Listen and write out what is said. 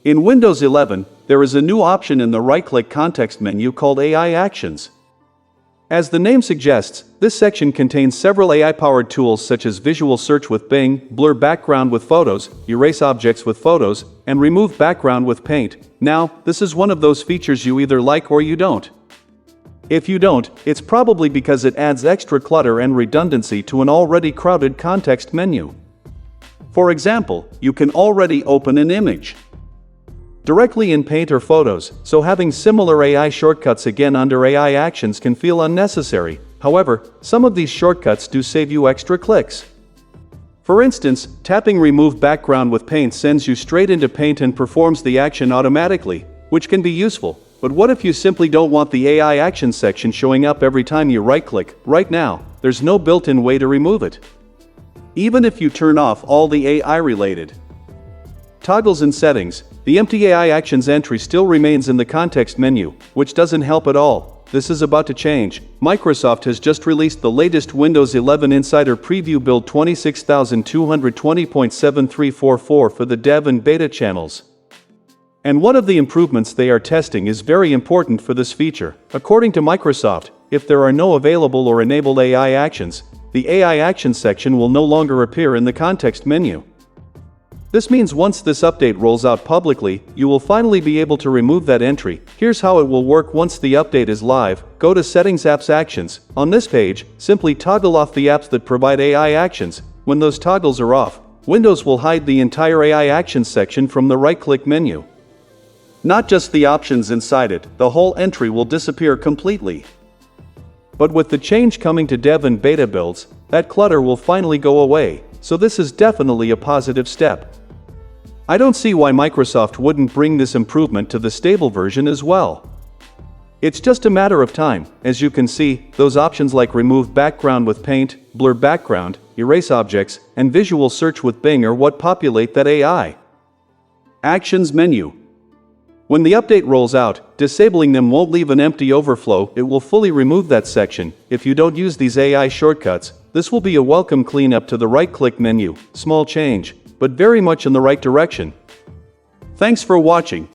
In Windows 11, there is a new option in the right-click context menu called AI Actions. As the name suggests, this section contains several AI-powered tools such as visual search with Bing, blur background with photos, erase objects with photos, and remove background with Paint. Now, this is one of those features you either like or you don't. If you don't, it's probably because it adds extra clutter and redundancy to an already crowded context menu. For example, you can already open an image directly in Paint or Photos, so having similar AI shortcuts again under AI Actions can feel unnecessary. However, some of these shortcuts do save you extra clicks. For instance, tapping Remove Background with Paint sends you straight into Paint and performs the action automatically, which can be useful. But what if you simply don't want the AI Actions section showing up every time you right-click? Right now, there's no built-in way to remove it. Even if you turn off all the AI-related toggles and settings, the empty AI Actions entry still remains in the context menu, which doesn't help at all. This is about to change. Microsoft has just released the latest Windows 11 Insider Preview build 26220.7344 for the dev and beta channels. And one of the improvements they are testing is very important for this feature. According to Microsoft, if there are no available or enabled AI actions, the AI Actions section will no longer appear in the context menu. This means once this update rolls out publicly, you will finally be able to remove that entry. Here's how it will work once the update is live. Go to Settings Apps Actions. On this page, simply toggle off the apps that provide AI actions. When those toggles are off, Windows will hide the entire AI Actions section from the right-click menu. Not just the options inside it, the whole entry will disappear completely. But with the change coming to dev and beta builds, that clutter will finally go away, so this is definitely a positive step. I don't see why Microsoft wouldn't bring this improvement to the stable version as well. It's just a matter of time. As you can see, those options like Remove Background with Paint, Blur Background, Erase Objects, and Visual Search with Bing are what populate that AI Actions menu. When the update rolls out, disabling them won't leave an empty overflow, it will fully remove that section. If you don't use these AI shortcuts, this will be a welcome cleanup to the right-click menu. Small change, but very much in the right direction. Thanks for watching.